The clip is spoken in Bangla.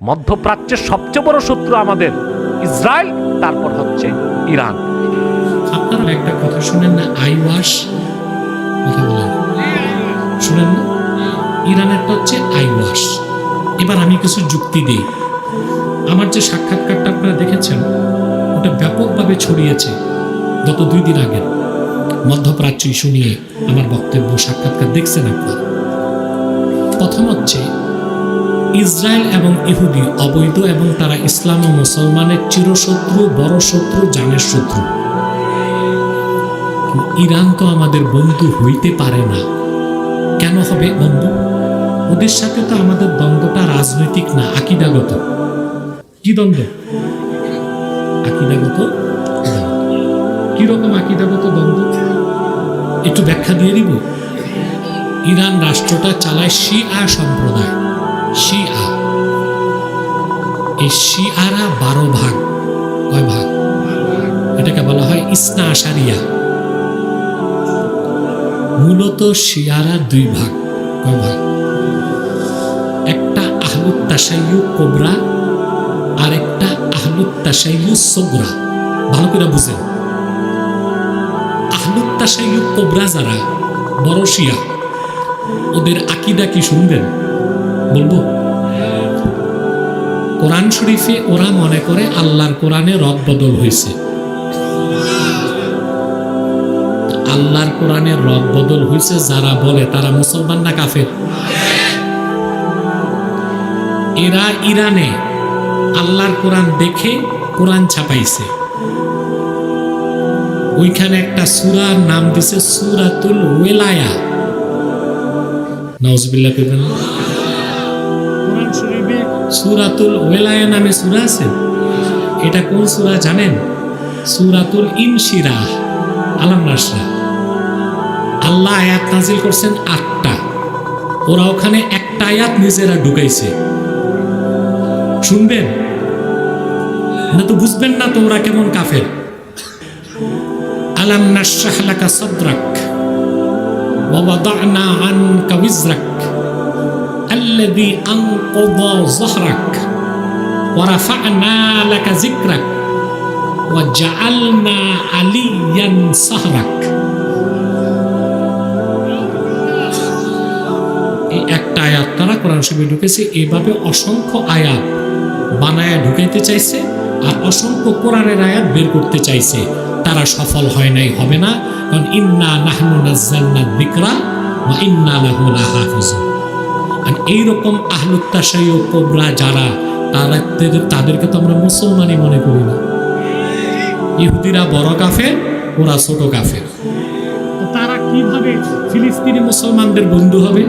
মধ্যপ্রাচ্যের সবচেয়ে বড় শত্রু আমাদের ইসরায়েল, তারপর হচ্ছে ইরান। আপনারা একটা কথা শুনেন না, আইওয়াশ কথা বলেন, শুনেন না? ইরানেরটা হচ্ছে আইওয়াশ। এবার আমি কিছু যুক্তি দিই। আমার যে সাক্ষাৎকারটা আপনারা দেখেছেন, ওটা ব্যাপকভাবে ছড়িয়েছে গত 2 দিন আগে। মধ্যপ্রাচ্য ইস্যু নিয়ে আমার বক্তব্য সাক্ষাৎকার দেখছেন আপনারা। প্রথম হচ্ছে, ইসরায়েল এবং ইহুদি অবৈধ এবং তারা ইসলাম ও মুসলমানের চিরশত্রু, বড় শত্রু, জানের শত্রু। ইরান তো আমাদের বন্ধু হইতে পারে না। কেন হবে বন্ধু? ওদের সাথে তো আমাদের দ্বন্দ্বটা রাজনৈতিক না, আকিদাগত। কি দ্বন্দ্ব? আকিদাগত। কিরকম আকিদাগত দ্বন্দ্ব একটু ব্যাখ্যা দিয়ে দিব। ইরান রাষ্ট্রটা চালায় শিয়া সম্প্রদায়। শিয়া, এই শিয়ারা 12 ভাগ। কয় ভাগ? এটাকে বলা হয় ইসনা আশারিয়া। মূলত শিয়ারা 2 ভাগ। কয় ভাগ? একটা আহলুত তাশাইয়্যু কোবরা আর একটা আহলুত তাশাইয়্যু সুগরা। ভালো করে বুঝেন। আহলুত তাশাইয়্যু কোবরা যারা বড় শিয়া, ওদের আকীদা কি শুনবেন? বলবো। কোরআন শরীফে ওরা মনে করে আল্লাহর কোরআনে রদ বদল হয়েছে। আল্লাহর কোরআনে রদ বদল হয়েছে যারা বলে, তারা মুসলমান না কাফের? এরা ইরানে আল্লাহর কোরআন দেখে কোরআন ছাপাইছে। ওইখানে একটা সূরার নাম দিছে সূরাতুল ওয়েলায়া। নাউজুবিল্লাহ কইবেন না? কোরআন শরীফে সূরাতুল ওয়েলায়া নামে সূরা আছে। এটা কোন সূরা জানেন? সূরাতুল ইনশিরাহ, আলাম নাশরা। আল্লাহ আয়াত নাজিল করছেন 8টা। ওরা ওখানে একটা আয়াত নিজেরা ঢুকাইছে। শুনবেন না তো বুঝবেন না তো ওরা কেমন কাফের। আলাম নাশরাহ লাকা সাদরাক ওয়া ওয়াদা'না আনকা বিজরাক আল্লাযী আনকাযা যাহরাক ওয়া রাফা'না লাকা যিকরাক ওয়া জাআলনা আলিয়ান সাহরাক। এই একটা আয়াত তারা কোরআন শরীফে ঢুকেছে। এইভাবে অসংখ্য আয়াত বানায়া ঢুকাইতে চাইছে আর অসংখ্য কোরআনের আয়াত বের করতে চাইছে। তারা সফল হয় নাই, হবে না। কারণ ইন্না নাহনু নাযালনা যিকরা ওয়া ইন্না লাহু লাহাফিজুন। আর এইরকম আহলুত তাশাইয়্যু কোবরা যারা, তাদেরকে তো আমরা মুসলমানই মনে করি না। ইহুদিরা বড় কাফের, ওরা ছোট কাফের। তারা কিভাবে ফিলিস্তিনি মুসলমানদের বন্ধু হবে?